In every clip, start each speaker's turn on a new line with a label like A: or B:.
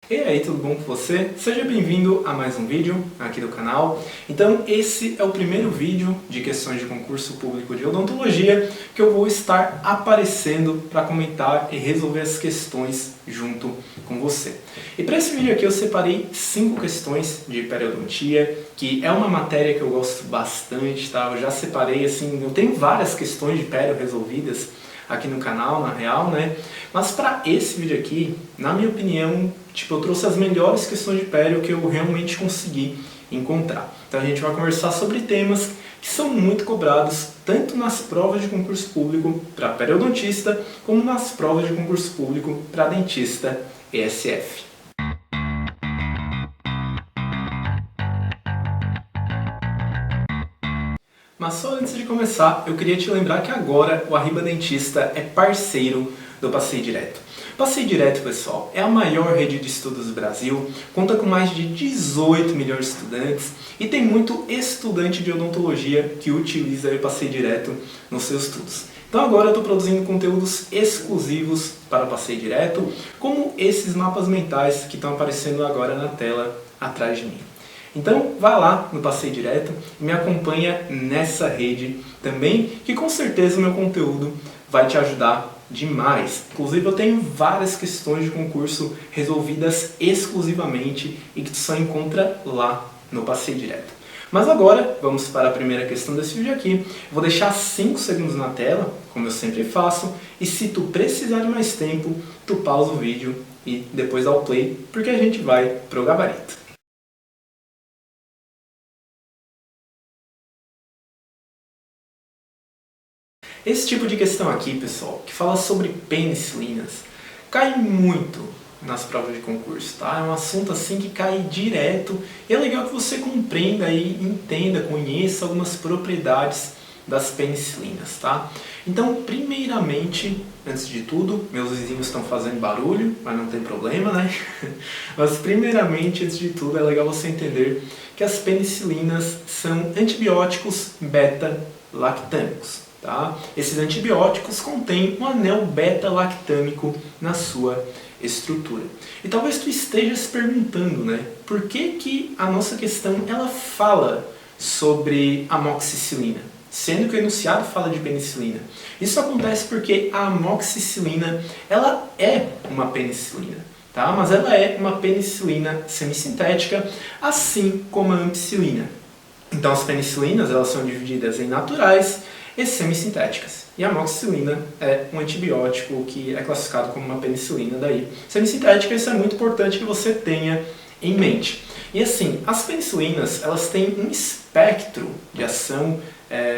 A: E aí, tudo bom com você? Seja bem-vindo a mais um vídeo aqui do canal. Então, esse é o primeiro vídeo de questões de concurso público de odontologia que eu vou estar aparecendo para comentar e resolver as questões junto com você. E para esse vídeo aqui eu separei 5 questões de periodontia, que é uma matéria que eu gosto bastante, tá? Eu já separei, assim, eu tenho várias questões de pério resolvidas aqui no canal, na real, né? Mas para esse vídeo aqui, na minha opinião, eu trouxe as melhores questões de pério que eu realmente consegui encontrar. Então a gente vai conversar sobre temas que são muito cobrados tanto nas provas de concurso público para periodontista, como nas provas de concurso público para dentista ESF. Mas só antes de começar, eu queria te lembrar que agora o Arriba Dentista é parceiro do Passei Direto. Passei Direto, pessoal, é a maior rede de estudos do Brasil, conta com mais de 18 milhões de estudantes e tem muito estudante de odontologia que utiliza o Passei Direto nos seus estudos. Então agora eu estou produzindo conteúdos exclusivos para o Passei Direto, como esses mapas mentais que estão aparecendo agora na tela atrás de mim. Então vá lá no Passei Direto e me acompanha nessa rede também, que com certeza o meu conteúdo vai te ajudar demais. Inclusive eu tenho várias questões de concurso resolvidas exclusivamente e que tu só encontra lá no Passei Direto. Mas agora vamos para a primeira questão desse vídeo aqui. Eu vou deixar 5 segundos na tela, como eu sempre faço, e se tu precisar de mais tempo, tu pausa o vídeo e depois dá o play, porque a gente vai pro gabarito. Esse tipo de questão aqui, pessoal, que fala sobre penicilinas, cai muito nas provas de concurso, tá? É um assunto assim que cai direto e é legal que você compreenda e entenda, conheça algumas propriedades das penicilinas, tá? Então, primeiramente, antes de tudo, meus vizinhos estão fazendo barulho, mas não tem problema, né? Mas primeiramente, antes de tudo, é legal você entender que as penicilinas são antibióticos beta-lactâmicos. Tá? Esses antibióticos contêm um anel beta-lactâmico na sua estrutura. E talvez tu esteja se perguntando, né? Por que a nossa questão ela fala sobre amoxicilina, sendo que o enunciado fala de penicilina? Isso acontece porque a amoxicilina ela é uma penicilina, tá? Mas ela é uma penicilina semissintética, assim como a ampicilina. Então as penicilinas elas são divididas em naturais e semissintéticas. E a amoxicilina é um antibiótico que é classificado como uma penicilina daí semissintética. Isso é muito importante que você tenha em mente. E assim, as penicilinas elas têm um espectro de ação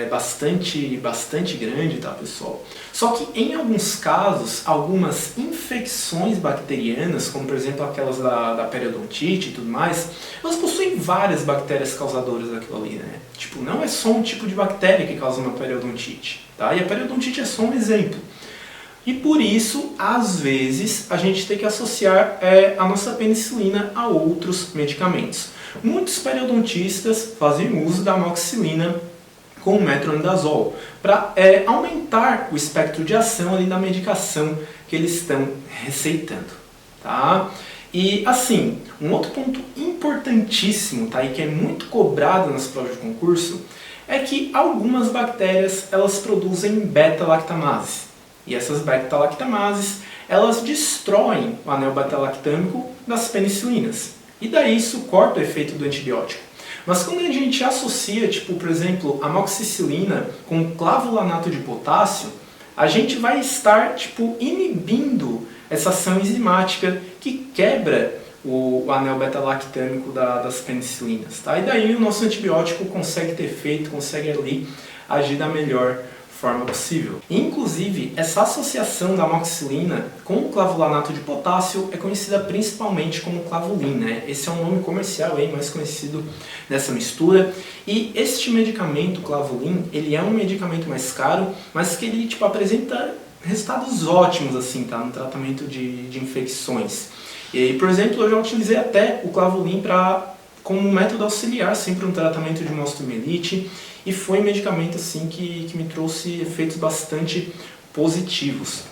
A: bastante grande, tá, pessoal? Só que em alguns casos, algumas infecções bacterianas, como por exemplo aquelas da periodontite e tudo mais, elas possuem várias bactérias causadoras daquilo ali, né? Tipo, não é só um tipo de bactéria que causa uma periodontite, tá? E a periodontite é só um exemplo. E por isso, às vezes, a gente tem que associar a nossa penicilina a outros medicamentos. Muitos periodontistas fazem uso da amoxicilina com o metronidazol, para aumentar o espectro de ação ali da medicação que eles estão receitando, tá? E assim, um outro ponto importantíssimo, tá, e que é muito cobrado nas provas de concurso, é que algumas bactérias elas produzem beta-lactamases. E essas beta-lactamases, elas destroem o anel beta-lactâmico das penicilinas. E daí isso corta o efeito do antibiótico. Mas quando a gente associa, por exemplo, amoxicilina com clavulanato de potássio, a gente vai estar, inibindo essa ação enzimática que quebra o anel beta-lactâmico das penicilinas, tá? E daí o nosso antibiótico consegue ter efeito, consegue ali agir da melhor forma possível. Inclusive, essa associação da amoxicilina com o clavulanato de potássio é conhecida principalmente como Clavulin, né? Esse é um nome comercial aí, mais conhecido dessa mistura. E este medicamento, Clavulin, ele é um medicamento mais caro, mas que ele apresenta resultados ótimos assim, tá? No tratamento de infecções. E, por exemplo, eu já utilizei até o Clavulin como um método auxiliar para um tratamento de osteomielite, e foi um medicamento assim, que me trouxe efeitos bastante positivos.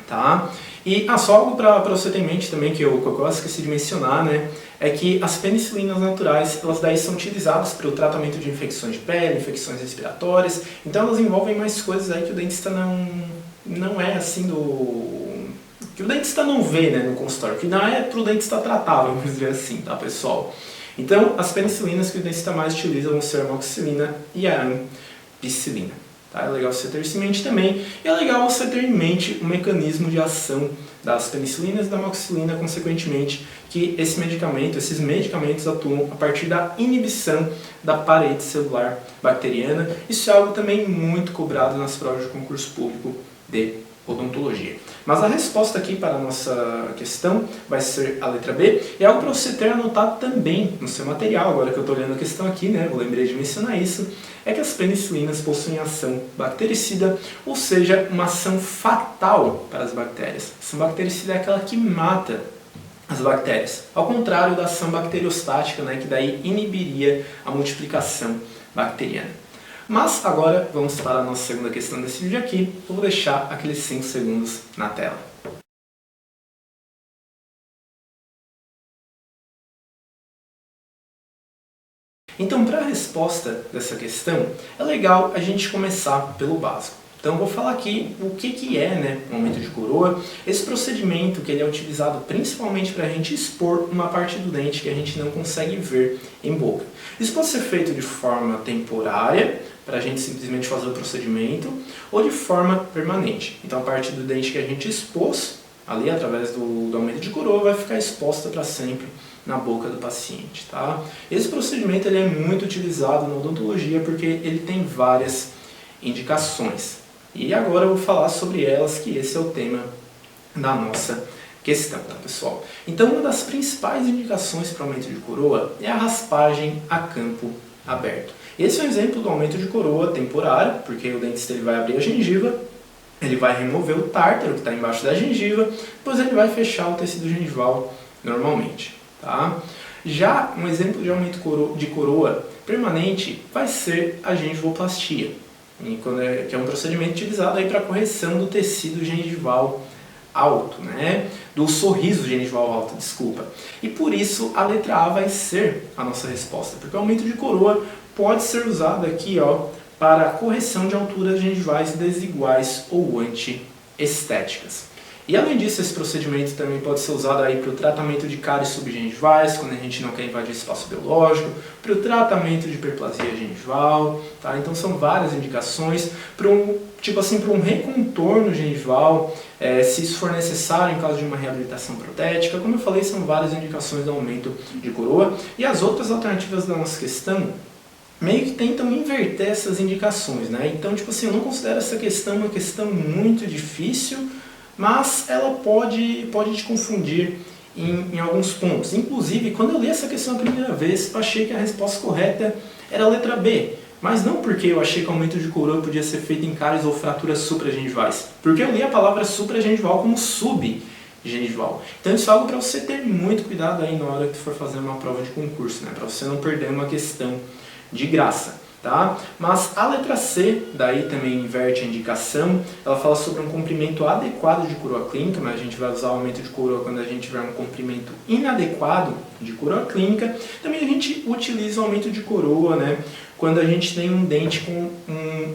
A: tá? E só algo para você ter em mente também, que eu esqueci de mencionar, né? É que as penicilinas naturais, elas daí são utilizadas para o tratamento de infecções de pele, infecções respiratórias, então elas envolvem mais coisas aí que o dentista não é assim que o dentista não vê, né, no consultório, que não é para o dentista tratar, vamos dizer assim, tá, pessoal? Então, as penicilinas que o dentista mais utiliza vão ser a amoxicilina e a ampicilina. Tá? É legal você ter isso em mente também. E é legal você ter em mente o mecanismo de ação das penicilinas e da amoxicilina, consequentemente, que esses medicamentos atuam a partir da inibição da parede celular bacteriana. Isso é algo também muito cobrado nas provas de concurso público de odontologia. Mas a resposta aqui para a nossa questão vai ser a letra B, e algo para você ter anotado também no seu material, agora que eu estou olhando a questão aqui, né, eu lembrei de mencionar isso, é que as penicilinas possuem ação bactericida, ou seja, uma ação fatal para as bactérias. A ação bactericida é aquela que mata as bactérias, ao contrário da ação bacteriostática, né, que daí inibiria a multiplicação bacteriana. Mas agora vamos para a nossa segunda questão desse vídeo aqui. Eu vou deixar aqueles 5 segundos na tela. Então, para a resposta dessa questão, é legal a gente começar pelo básico. Então, eu vou falar aqui o que é, né, o aumento de coroa. Esse procedimento que ele é utilizado principalmente para a gente expor uma parte do dente que a gente não consegue ver em boca. Isso pode ser feito de forma temporária, para a gente simplesmente fazer o procedimento, ou de forma permanente. Então, a parte do dente que a gente expôs, ali através do aumento de coroa, vai ficar exposta para sempre na boca do paciente. Tá? Esse procedimento ele é muito utilizado na odontologia porque ele tem várias indicações. E agora eu vou falar sobre elas, que esse é o tema da nossa questão, tá, pessoal? Então, uma das principais indicações para o aumento de coroa é a raspagem a campo aberto. Esse é um exemplo do aumento de coroa temporário, porque o dentista ele vai abrir a gengiva, ele vai remover o tártaro que está embaixo da gengiva, depois ele vai fechar o tecido gengival normalmente. Tá? Já um exemplo de aumento de coroa permanente vai ser a gengivoplastia, que é um procedimento utilizado para a correção do tecido gengival alto, né? Do sorriso gengival alto, desculpa. E por isso a letra A vai ser a nossa resposta, porque o aumento de coroa pode ser usado aqui, ó, para a correção de alturas gengivais desiguais ou antiestéticas. E além disso, esse procedimento também pode ser usado aí para o tratamento de cáries subgengivais, quando a gente não quer invadir espaço biológico, para o tratamento de hiperplasia gengival, tá? Então são várias indicações para um recontorno gengival, se isso for necessário em caso de uma reabilitação protética. Como eu falei, são várias indicações do aumento de coroa. E as outras alternativas da nossa questão meio que tentam inverter essas indicações, né? Então, tipo assim, eu não considero essa questão uma questão muito difícil, mas ela pode te confundir em alguns pontos. Inclusive, quando eu li essa questão a primeira vez, eu achei que a resposta correta era a letra B. Mas não porque eu achei que o aumento de coroa podia ser feito em cáries ou fraturas supragengivais. Porque eu li a palavra supragengival como subgengival. Então isso é algo para você ter muito cuidado aí na hora que for fazer uma prova de concurso, né? Para você não perder uma questão de graça. Tá? Mas a letra C, daí também inverte a indicação, ela fala sobre um comprimento adequado de coroa clínica, mas a gente vai usar o aumento de coroa quando a gente tiver um comprimento inadequado de coroa clínica. Também a gente utiliza o aumento de coroa, né, quando a gente tem um dente com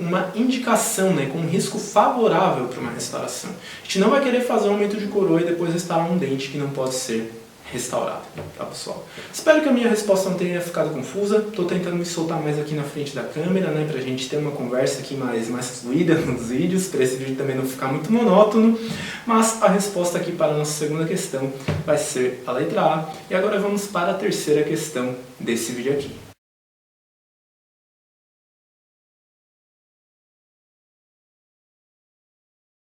A: uma indicação, né, com um risco favorável para uma restauração. A gente não vai querer fazer um aumento de coroa e depois restaurar um dente que não pode ser restaurado, tá, pessoal? Espero que a minha resposta não tenha ficado confusa. Estou tentando me soltar mais aqui na frente da câmera, né, pra gente ter uma conversa aqui mais fluida nos vídeos, para esse vídeo também não ficar muito monótono. Mas a resposta aqui para a nossa segunda questão vai ser a letra A. E agora vamos para a terceira questão desse vídeo aqui.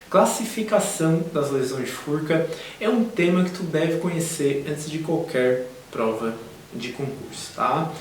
A: Classificação das lesões de Furca é um tema que tu deve conhecer antes de qualquer prova de concurso, tá?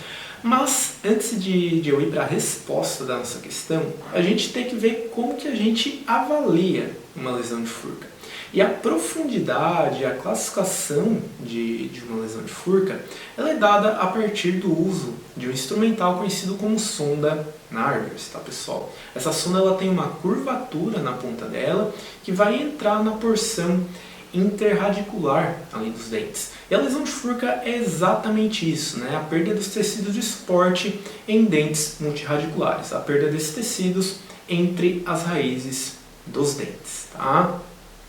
A: Mas antes de eu ir para a resposta da nossa questão, a gente tem que ver como que a gente avalia uma lesão de Furca. E a profundidade, a classificação de uma lesão de furca, ela é dada a partir do uso de um instrumental conhecido como sonda Narders, tá pessoal? Essa sonda ela tem uma curvatura na ponta dela que vai entrar na porção interradicular além dos dentes. E a lesão de furca é exatamente isso, né? A perda dos tecidos de suporte em dentes multirradiculares, a perda desses tecidos entre as raízes dos dentes, tá?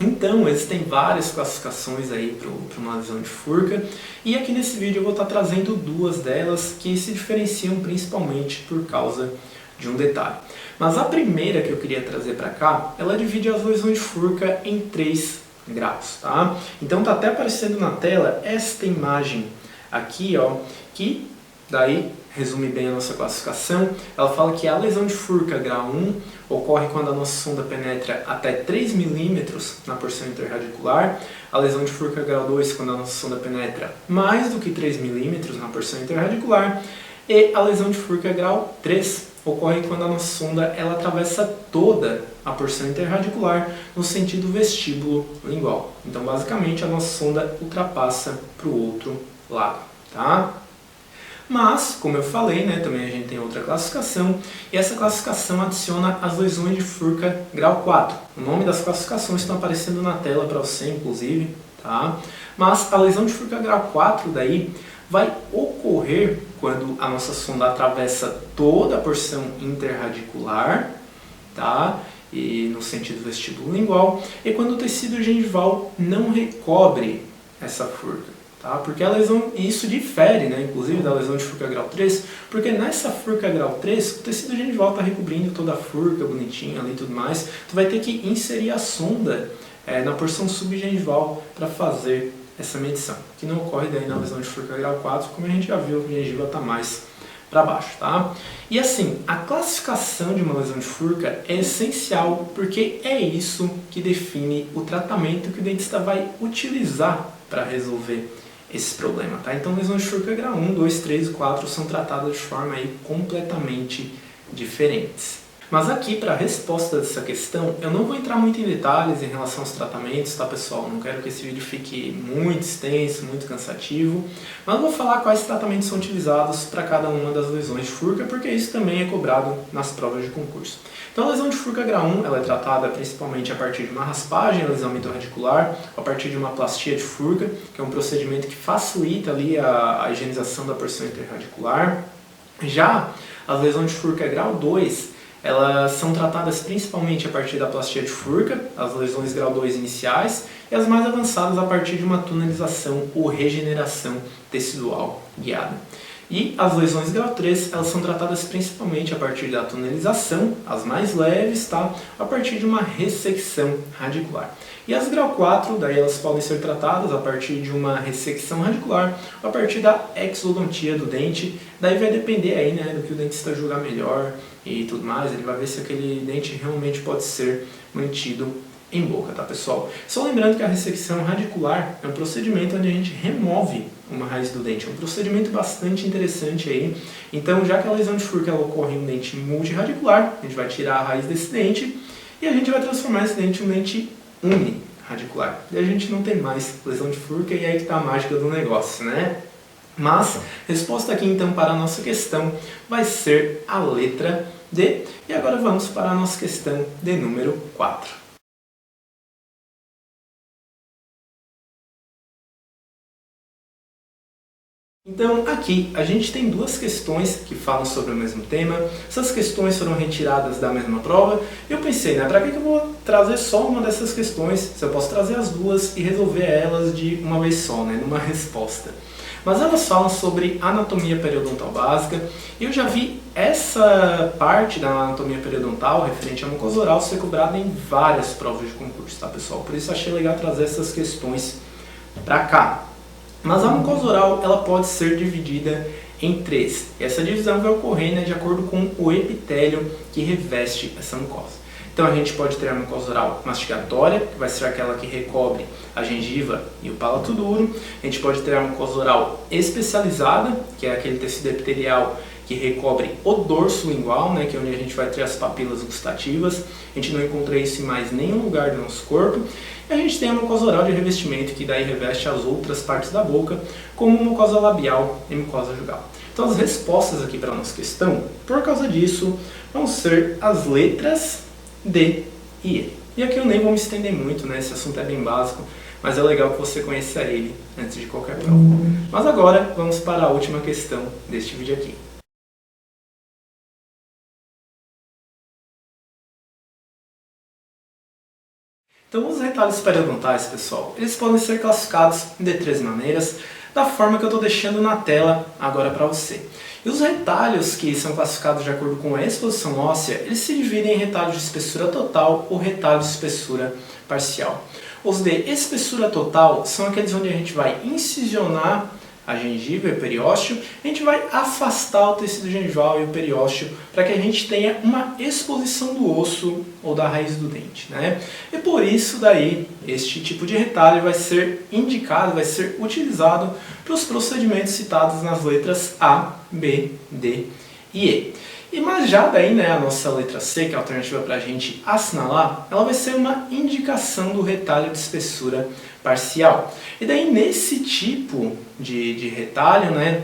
A: Então, existem várias classificações aí para uma lesão de furca, e aqui nesse vídeo eu vou estar trazendo duas delas que se diferenciam principalmente por causa de um detalhe. Mas a primeira que eu queria trazer para cá, ela divide as lesões de furca em 3 graus, tá? Então tá até aparecendo na tela esta imagem aqui, ó, que daí resume bem a nossa classificação. Ela fala que a lesão de furca grau 1 ocorre quando a nossa sonda penetra até 3 milímetros na porção interradicular. A lesão de furca grau 2 quando a nossa sonda penetra mais do que 3 milímetros na porção interradicular. E a lesão de furca grau 3 ocorre quando a nossa sonda ela atravessa toda a porção interradicular no sentido vestíbulo lingual. Então, basicamente, a nossa sonda ultrapassa para o outro lado, tá? Mas, como eu falei, né, também a gente tem outra classificação, e essa classificação adiciona as lesões de furca grau 4. O nome das classificações estão aparecendo na tela para você, inclusive, tá? Mas a lesão de furca grau 4 daí vai ocorrer quando a nossa sonda atravessa toda a porção interradicular, tá? E no sentido vestíbulo lingual, e quando o tecido gengival não recobre essa furca. Tá? Porque a lesão, e isso difere, né, inclusive da lesão de furca grau 3, porque nessa furca grau 3, o tecido gengival está recobrindo toda a furca, bonitinho ali e tudo mais, tu vai ter que inserir a sonda na porção subgengival para fazer essa medição, que não ocorre daí na lesão de furca grau 4, como a gente já viu, a gengiva está mais para baixo, tá? E assim, a classificação de uma lesão de furca é essencial, porque é isso que define o tratamento que o dentista vai utilizar para resolver esse problema, tá? Então, lesões de furca grau 1, 2, 3 e 4 são tratadas de forma aí completamente diferentes. Mas aqui, para a resposta dessa questão, eu não vou entrar muito em detalhes em relação aos tratamentos, tá pessoal? Não quero que esse vídeo fique muito extenso, muito cansativo, mas eu vou falar quais tratamentos são utilizados para cada uma das lesões de furca, porque isso também é cobrado nas provas de concurso. Então, a lesão de furca grau 1 ela é tratada principalmente a partir de uma raspagem, alisamento radicular, a partir de uma plastia de furca, que é um procedimento que facilita ali a higienização da porção interradicular. Já as lesões de furca grau 2, elas são tratadas principalmente a partir da plastia de furca, as lesões grau 2 iniciais, e as mais avançadas a partir de uma tunelização ou regeneração tecidual guiada. E as lesões grau 3, elas são tratadas principalmente a partir da tunelização, as mais leves, tá? A partir de uma ressecção radicular. E as grau 4, daí elas podem ser tratadas a partir de uma ressecção radicular, a partir da exodontia do dente. Daí vai depender aí, né, do que o dentista julgar melhor e tudo mais. Ele vai ver se aquele dente realmente pode ser mantido em boca, tá pessoal? Só lembrando que a ressecção radicular é um procedimento onde a gente remove uma raiz do dente. É um procedimento bastante interessante aí. Então, já que a lesão de furca ela ocorre em um dente multirradicular, a gente vai tirar a raiz desse dente e a gente vai transformar esse dente em um dente uniradicular. E a gente não tem mais lesão de furca e é aí que está a mágica do negócio, né? Mas, resposta aqui então para a nossa questão vai ser a letra D. E agora vamos para a nossa questão de número 4. Então, aqui a gente tem duas questões que falam sobre o mesmo tema. Essas questões foram retiradas da mesma prova. Eu pensei, né, para que eu vou trazer só uma dessas questões, se eu posso trazer as duas e resolver elas de uma vez só, né, numa resposta. Mas elas falam sobre anatomia periodontal básica. Eu já vi essa parte da anatomia periodontal, referente à mucosa oral, ser cobrada em várias provas de concurso, tá pessoal? Por isso achei legal trazer essas questões para cá. Mas a mucosa oral ela pode ser dividida em 3. Essa divisão vai ocorrer, né, de acordo com o epitélio que reveste essa mucosa. Então a gente pode ter a mucosa oral mastigatória, que vai ser aquela que recobre a gengiva e o palato duro. A gente pode ter a mucosa oral especializada, que é aquele tecido epitelial que recobre o dorso lingual, né, que é onde a gente vai ter as papilas gustativas. A gente não encontra isso em mais nenhum lugar do nosso corpo. E a gente tem a mucosa oral de revestimento, que daí reveste as outras partes da boca, como mucosa labial e mucosa jugal. Então as respostas aqui para a nossa questão, por causa disso, vão ser as letras D e E. E aqui eu nem vou me estender muito, né? Esse assunto é bem básico, mas é legal que você conheça ele antes de qualquer prova. Mas agora vamos para a última questão deste vídeo aqui. Então os retalhos periodontais, pessoal, eles podem ser classificados de 3 maneiras, da forma que eu estou deixando na tela agora para você. E os retalhos que são classificados de acordo com a exposição óssea, eles se dividem em retalhos de espessura total ou retalhos de espessura parcial. Os de espessura total são aqueles onde a gente vai incisionar a gengiva e o periósteo, a gente vai afastar o tecido gengival e o periósteo para que a gente tenha uma exposição do osso ou da raiz do dente, né? E por isso daí este tipo de retalho vai ser indicado, vai ser utilizado para os procedimentos citados nas letras A, B, D e E. E mas já daí, né, a nossa letra C, que é a alternativa para a gente assinalar, ela vai ser uma indicação do retalho de espessura parcial. E daí nesse tipo de retalho, né,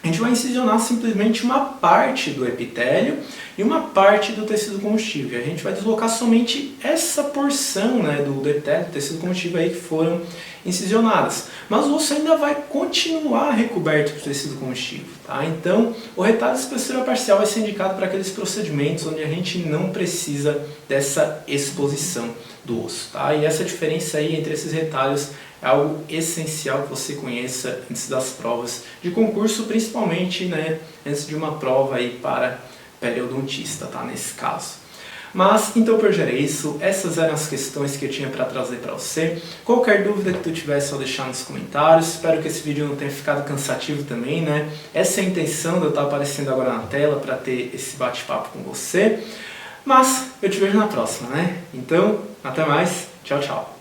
A: a gente vai incisionar simplesmente uma parte do epitélio e uma parte do tecido combustível. A gente vai deslocar somente essa porção, né, do epitélio, do tecido combustível aí que foram incisionadas. Mas o osso ainda vai continuar recoberto por tecido combustível, tá? Então, o retalho de espessura parcial vai ser indicado para aqueles procedimentos onde a gente não precisa dessa exposição do osso, tá? E essa diferença aí entre esses retalhos é algo essencial que você conheça antes das provas de concurso, principalmente, né, antes de uma prova aí para periodontista, tá? Nesse caso. Mas, então por hoje era isso, essas eram as questões que eu tinha para trazer para você. Qualquer dúvida que tu tiver é só deixar nos comentários. Espero que esse vídeo não tenha ficado cansativo também, né? Essa é a intenção de eu estar aparecendo agora na tela para ter esse bate-papo com você. Mas eu te vejo na próxima, né? Então, até mais, tchau, tchau!